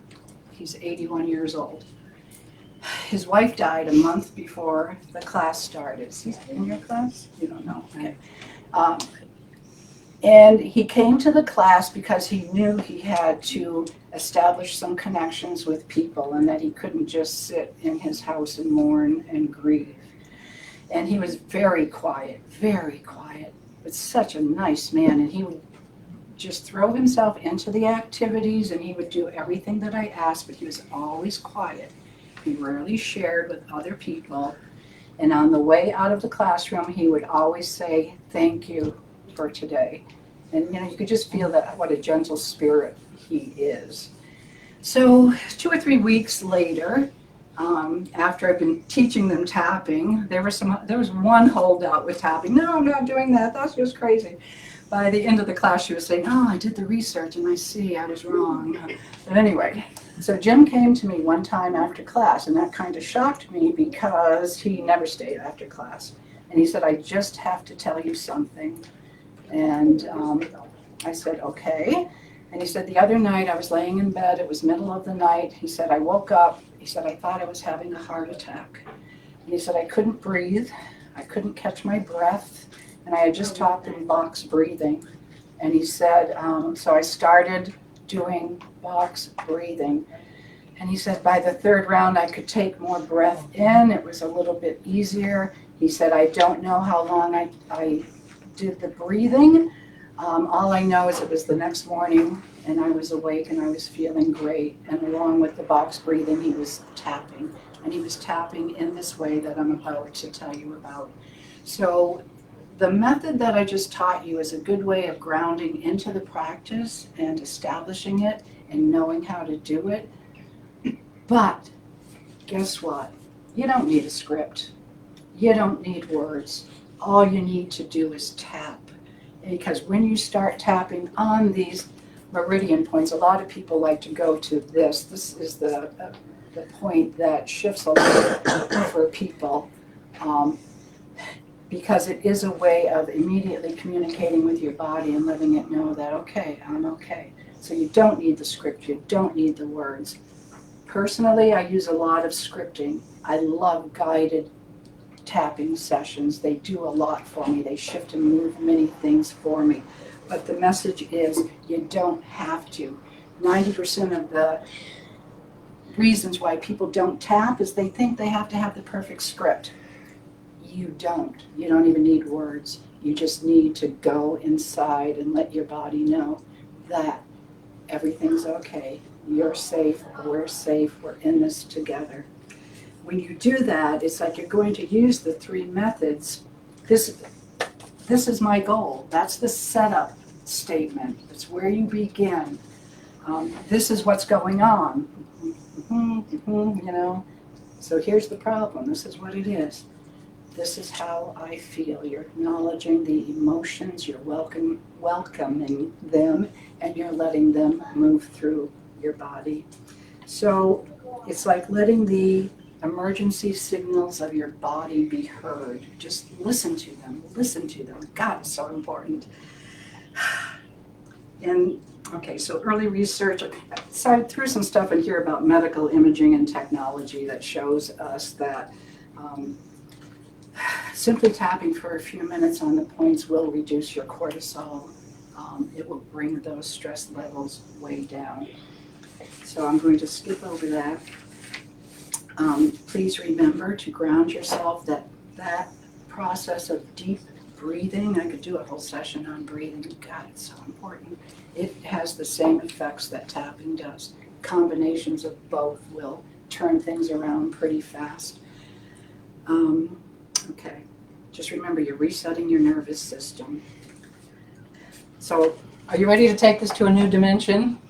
He's 81 years old. His wife died a month before the class started. Is he in your class? You don't know. Okay. And he came to the class because he knew he had to establish some connections with people and that he couldn't just sit in his house and mourn and grieve. And he was very quiet, but such a nice man. And he would just throw himself into the activities and he would do everything that I asked, but he was always quiet. He rarely shared with other people. And on the way out of the classroom, he would always say, "Thank you for today." And you could just feel that what a gentle spirit he is. So 2 or 3 weeks later, after I've been teaching them tapping, there was one holdout with tapping. "No, I'm not doing that. That's just crazy." By the end of the class, she was saying, "Oh, I did the research and I see I was wrong." But anyway, so Jim came to me one time after class, and that kind of shocked me because he never stayed after class. And he said, "I just have to tell you something." And I said, "Okay." And he said, "The other night I was laying in bed. It was middle of the night." He said, "I woke up." He said, "I thought I was having a heart attack." And he said, "I couldn't breathe. I couldn't catch my breath. And I had just taught them box breathing." And he said, so I started doing box breathing. And he said, by the 3rd round, I could take more breath in. It was a little bit easier. He said, "I don't know how long I did the breathing. All I know is it was the next morning and I was awake and I was feeling great." And along with the box breathing, he was tapping. And he was tapping in this way that I'm about to tell you about. So the method that I just taught you is a good way of grounding into the practice and establishing it and knowing how to do it. But guess what? You don't need a script. You don't need words. All you need to do is tap. Because when you start tapping on these meridian points, a lot of people like to go to this. This is the point that shifts a lot for people. Because it is a way of immediately communicating with your body and letting it know that, okay, I'm okay. So you don't need the script, you don't need the words. Personally, I use a lot of scripting. I love guided tapping sessions. They do a lot for me. They shift and move many things for me. But the message is, you don't have to. 90% of the reasons why people don't tap is they think they have to have the perfect script. You don't. You don't even need words. You just need to go inside and let your body know that everything's okay. You're safe. We're safe. We're in this together. When you do that, it's like you're going to use the 3 methods. This is my goal. That's the setup statement. It's where you begin. This is what's going on. So here's the problem. This is what it is. This is how I feel. You're acknowledging the emotions, you're welcoming them, and you're letting them move through your body. So it's like letting the emergency signals of your body be heard. Just listen to them. God, it's so important. And okay, so early research. So I threw some stuff in here about medical imaging and technology that shows us that simply tapping for a few minutes on the points will reduce your cortisol. It will bring those stress levels way down. So I'm going to skip over that. Please remember to ground yourself. That process of deep breathing, I could do a whole session on breathing. God, it's so important. It has the same effects that tapping does. Combinations of both will turn things around pretty fast. Okay, just remember you're resetting your nervous system. So, are you ready to take this to a new dimension?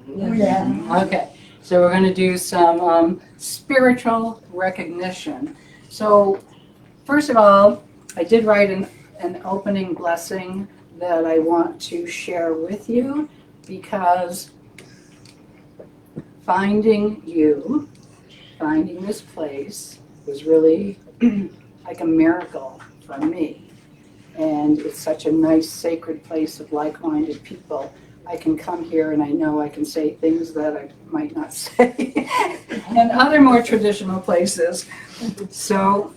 Yeah. Okay, so we're going to do some spiritual recognition. So, first of all, I did write an opening blessing that I want to share with you because finding this place was really like a miracle for me. And it's such a nice sacred place of like-minded people. I can come here and I know I can say things that I might not say in other more traditional places. So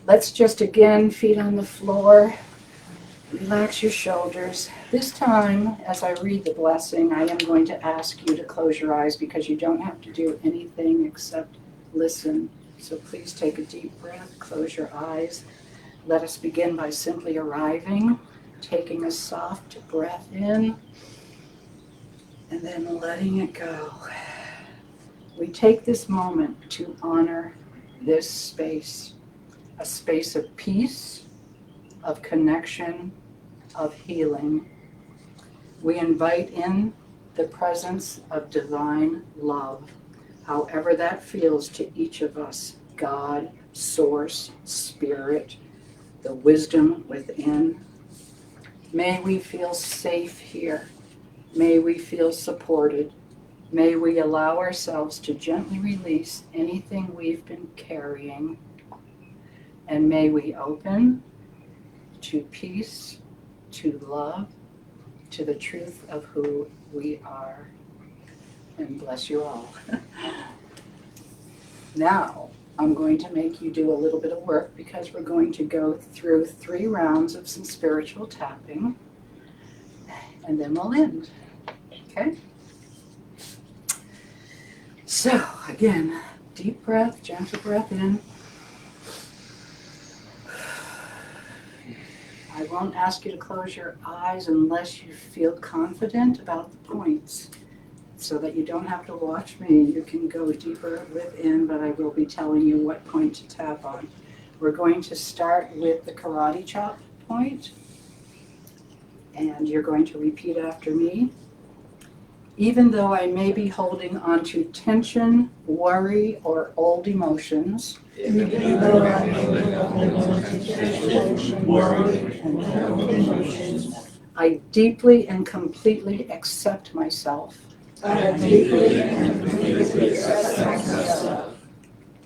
let's just again, feet on the floor, relax your shoulders. This time, as I read the blessing, I am going to ask you to close your eyes because you don't have to do anything except listen. So please take a deep breath, close your eyes. Let us begin by simply arriving, taking a soft breath in, and then letting it go. We take this moment to honor this space, a space of peace, of connection, of healing. We invite in the presence of divine love, however that feels to each of us, God, Source, Spirit, the wisdom within. May we feel safe here. May we feel supported. May we allow ourselves to gently release anything we've been carrying. And may we open to peace, to love, to the truth of who we are. And bless you all. Now, I'm going to make you do a little bit of work because we're going to go through 3 rounds of some spiritual tapping, and then we'll end. Okay? So, again, deep breath, gentle breath in. I won't ask you to close your eyes unless you feel confident about the points, so that you don't have to watch me. You can go deeper within, but I will be telling you what point to tap on. We're going to start with the karate chop point, and you're going to repeat after me. Even though I may be holding on to tension, worry, or old emotions, I deeply and completely accept myself.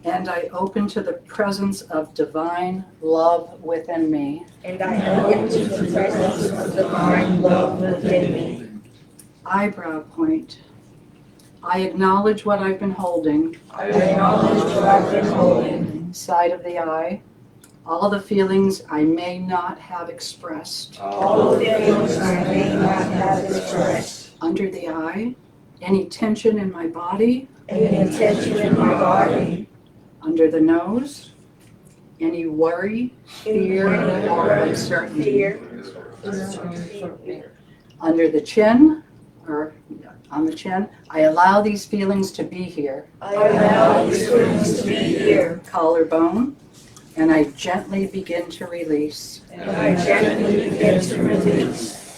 And I open to the presence of divine love within me. Eyebrow point. I acknowledge what I've been holding. Side of the eye. All the feelings I may not have expressed. Under the eye. Any tension in my body. Under the nose. Any worry, fear, or uncertainty. Under the chin, or on the chin, I allow these feelings to be here. Collarbone, and I gently begin to release.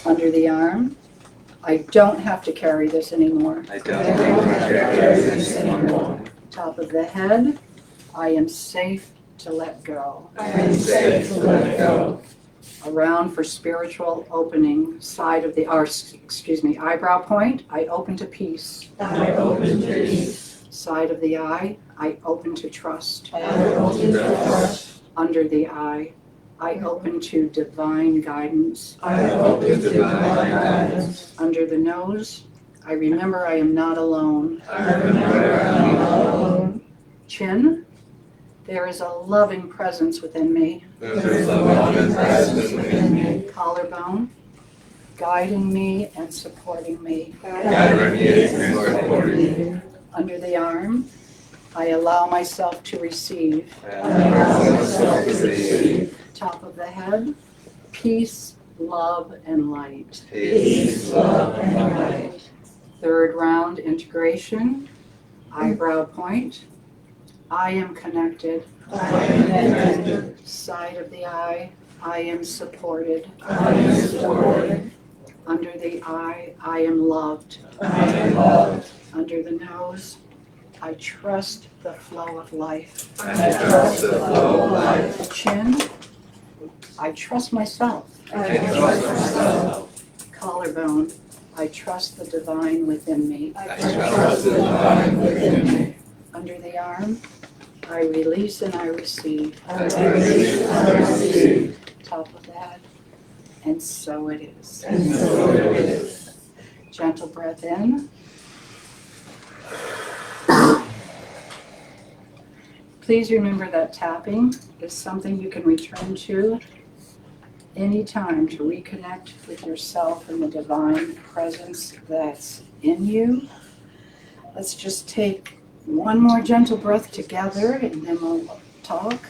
Under the arm, I don't have to carry this anymore. Top of the head, I am safe to let go. Around for spiritual opening, side of the, eyebrow point, I open to peace. Side of the eye, I open to trust. Under the eye, I open to divine guidance. Under the nose, I remember I am not alone. Chin, there is a loving presence within me. Collarbone, guiding me and supporting me. Under the arm, I allow myself to receive. Top of the head, peace, love, and light. Third round, integration, eyebrow point. I am connected. Side of the eye, I am supported. Under the eye, I am loved. I am loved. Under the nose, I trust the flow of life. I trust the flow of life. Chin, I trust myself. I trust myself. Collarbone, I trust the divine within me. I trust the divine within me. Under the arm, I release and I receive. I release and I receive. Top of that, and so it is. And so it is. Gentle breath in. Please remember that tapping is something you can return to anytime to reconnect with yourself and the divine presence that's in you. Let's just take one more gentle breath together and then we'll talk.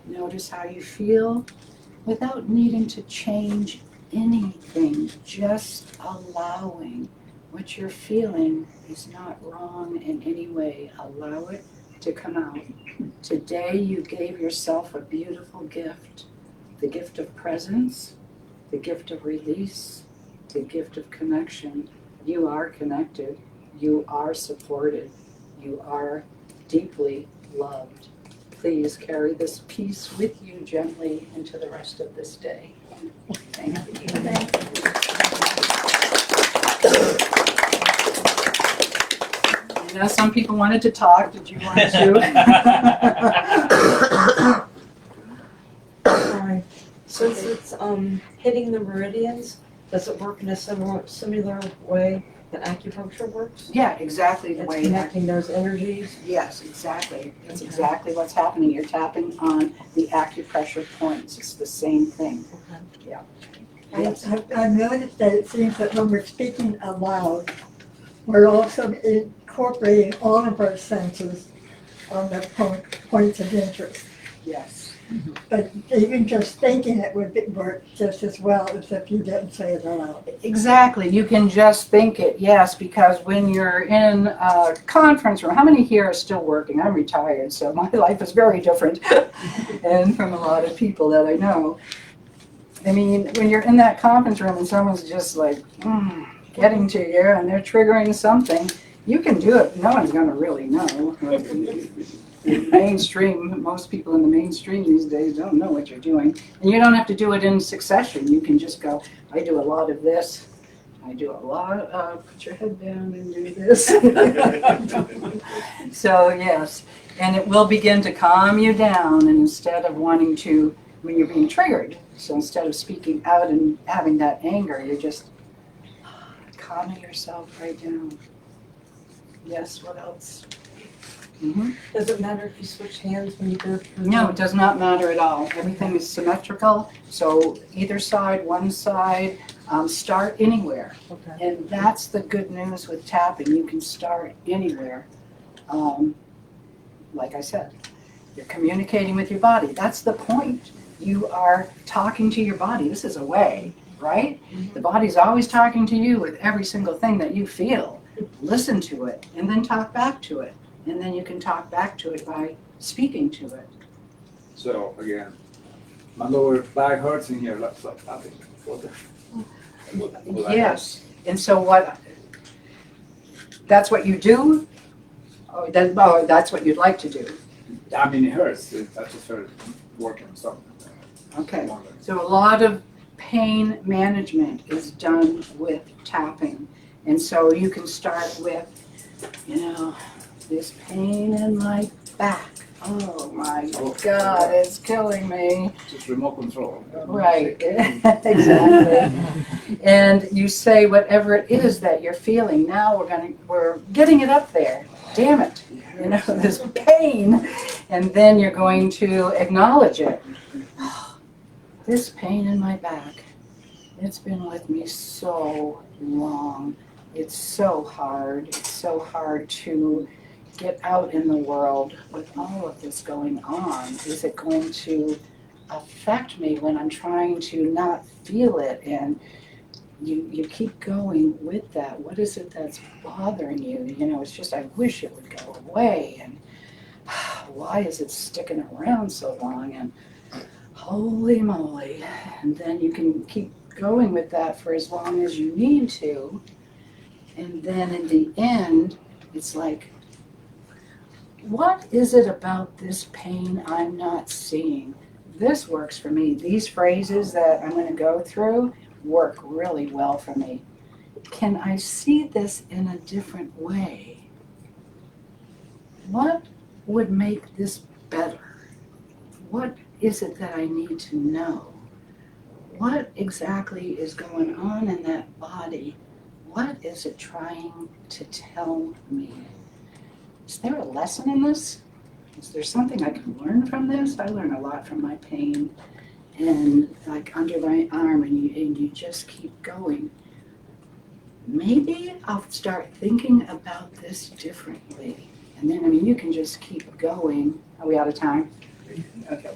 Notice how you feel without needing to change anything, just allowing what you're feeling is not wrong in any way. Allow it to come out. Today you gave yourself a beautiful gift, the gift of presence, the gift of release, the gift of connection. You are connected, you are supported, you are deeply loved. Please carry this peace with you gently into the rest of this day. Thank you. I know some people wanted to talk. Did you want to? Right. Since it's hitting the meridians, does it work in a similar way that acupuncture works? Yeah, exactly the It's way that. connecting those energies. Yes, exactly. That's exactly what's happening. You're tapping on the acupressure points. It's the same thing. Yes. I've noticed that it seems that when we're speaking aloud, we're also incorporating all of our senses on the points of interest. Yes. But even just thinking it would work just as well as if you didn't say it aloud. Exactly. You can just think it, yes, because when you're in a conference room, how many here are still working? I'm retired, so my life is very different and from a lot of people that I know. I mean, when you're in that conference room and someone's just like getting to you and they're triggering something, you can do it. No one's going to really know. Mainstream, most people in the mainstream these days don't know what you're doing. And you don't have to do it in succession. You can just go, I do a lot of this. I do a lot of, put your head down and do this. So yes, and it will begin to calm you down, and instead of wanting to, when you're being triggered, so instead of speaking out and having that anger, you're just calming yourself right down. Yes, what else? Does it matter if you switch hands when you go through? No, it does not matter at all. Everything is symmetrical, so either side, one side, start anywhere. Okay. And that's the good news with tapping. You can start anywhere. Like I said, you're communicating with your body. That's the point. You are talking to your body. This is a way, right? The body's always talking to you with every single thing that you feel. Listen to it and then talk back to it. And then you can talk back to it by speaking to it. So again, my lower back hurts in here. I think. Yes. And so that's what you do? Oh, that's what you'd like to do. I mean, it hurts. I just started working on something. Okay. So a lot of pain management is done with tapping. And so you can start with, this pain in my back. Oh my God, it's killing me. Just remote control. Right, exactly. And you say whatever it is that you're feeling. Now we're getting it up there. Damn it, this pain. And then you're going to acknowledge it. This pain in my back, it's been with me so long. It's so hard. It's so hard to get out in the world with all of this going on. Is it going to affect me when I'm trying to not feel it? And you keep going with that. What is it that's bothering you? It's just, I wish it would go away. And why is it sticking around so long? And holy moly. And then you can keep going with that for as long as you need to. And then in the end, it's like, what is it about this pain I'm not seeing? This works for me. These phrases that I'm going to go through work really well for me. Can I see this in a different way? What would make this better? What is it that I need to know? What exactly is going on in that body? What is it trying to tell me? Is there a lesson in this? Is there something I can learn from this? I learn a lot from my pain and like under my arm, and you just keep going. Maybe I'll start thinking about this differently. And then, I mean, you can just keep going. Are we out of time? Okay.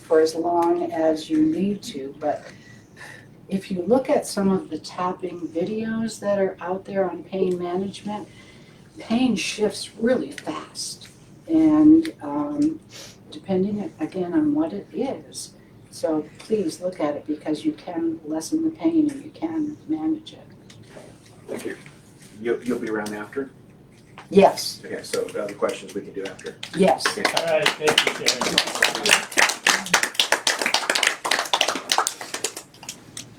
For as long as you need to. But if you look at some of the tapping videos that are out there on pain management, pain shifts really fast. And depending, again, on what it is. So please look at it because you can lessen the pain and you can manage it. Thank you. You'll be around after? Yes, Okay, so other questions we can do after. yes. Okay. All right, thank you, Sharon.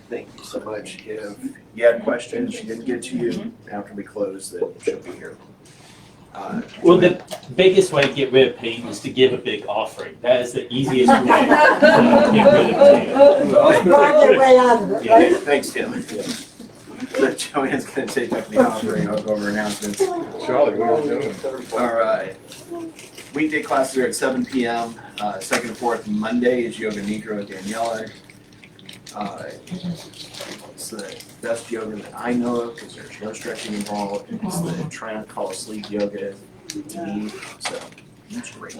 Thank you so much. If you had questions, she didn't get to you after we close, then she'll be here. Well, the biggest way to get rid of pain is to give a big offering. That is the easiest way to get rid of pain. Find your way out of it, Yeah, right? thanks, Tim. So Joanne's gonna take up the offering. I'll go over announcements. Charlie, what are you doing? All right. Weekday classes are at 7 p.m. Second and fourth Monday is Yoga Nidra with Daniela. It's the best yoga that I know of because there's no stretching involved. It's the try not to call sleep yoga to me, so it's great.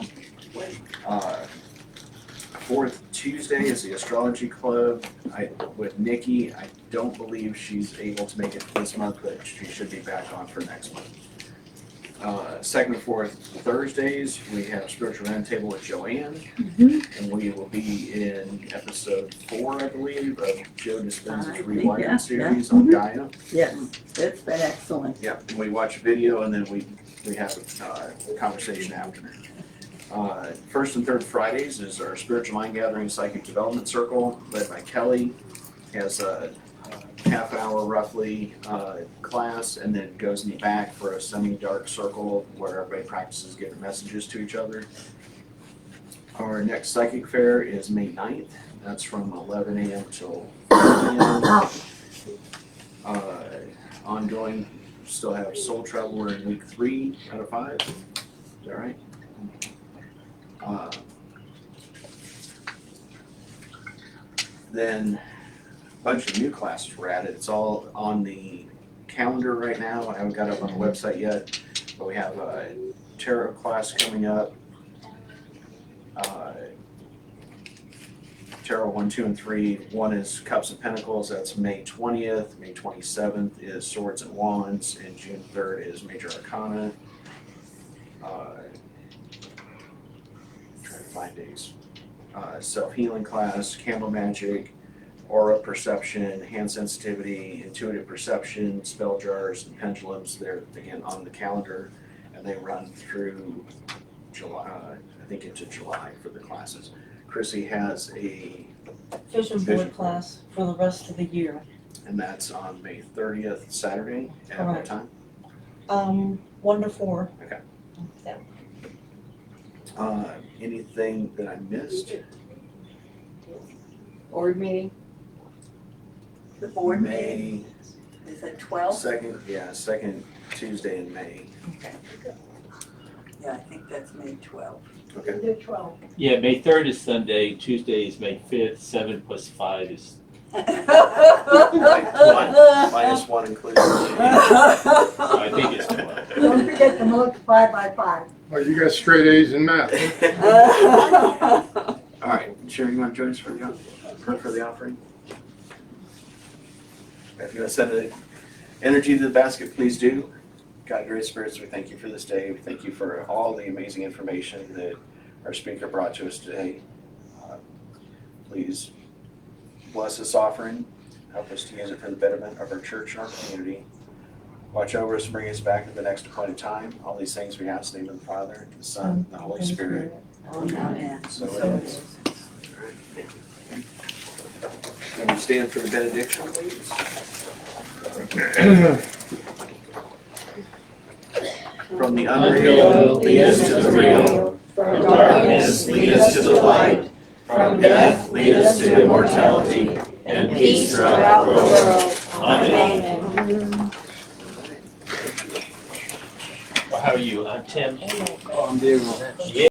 Fourth Tuesday is the astrology club with Nikki. I don't believe she's able to make it this month, but she should be back on for next month. Second and fourth Thursdays, we have Spiritual Roundtable with Joanne, and we will be in episode 4, I believe, of Joe Dispenza's Rewired series on Gaia. Yes, it's been excellent. Yeah, and we watch a video and then we have a conversation after. First and third Fridays is our Spiritual Mind Gathering Psychic Development Circle, led by Kelly. Has a half hour roughly class, and then goes in the back for a semi-dark circle where everybody practices giving messages to each other. Our next psychic fair is May 9th. That's from 11 a.m. till 4 p.m. Ongoing, still have Soul Travel. We're in week 3 out of 5. Is that right? Then a bunch of new classes were added. It's all on the calendar right now. I haven't got it up on the website yet, but we have a tarot class coming up. Tarot 1, 2, and 3. One is Cups and Pentacles. That's May 20th. May 27th is Swords and Wands, and June 3rd is Major Arcana. Trying to find days. Self-healing class, candle magic, aura perception, hand sensitivity, intuitive perception, spell jars, and pendulums. They're again on the calendar, and they run through July. I think into July for the classes. Chrissy has a Vision board class for the rest of the year. and that's on May 30th, Saturday. At what Correct. time? 1 to 4. Anything that I missed? Board meeting? The board meeting, May is it 12? second Tuesday in May. Okay. Yeah, I think that's May 12. Okay. You're 12. Yeah, May 3rd is Sunday, Tuesday is May 5th, 7 plus 5 is, Minus 1 included. I think it's 12. Don't forget to multiply by 5. Oh, you got straight A's in math. All right, Sharon, you want to join us for the offering? If you want to send the energy to the basket, please do. God, great spirits, we thank you for this day. We thank you for all the amazing information that our speaker brought to us today. Please bless this offering. Help us to use it for the betterment of our church and our community. Watch over us and bring us back at the next appointed time. All these things we ask in the name of the Father, the Son, and the Holy Spirit. Amen. So it is. Can you stand for the benediction, please? From the unreal, lead us to the real. From darkness, lead us to the light. From death, lead us to immortality. And peace throughout the world. Amen. Well, how are you? I'm Tim. Oh, I'm Diego. Yeah.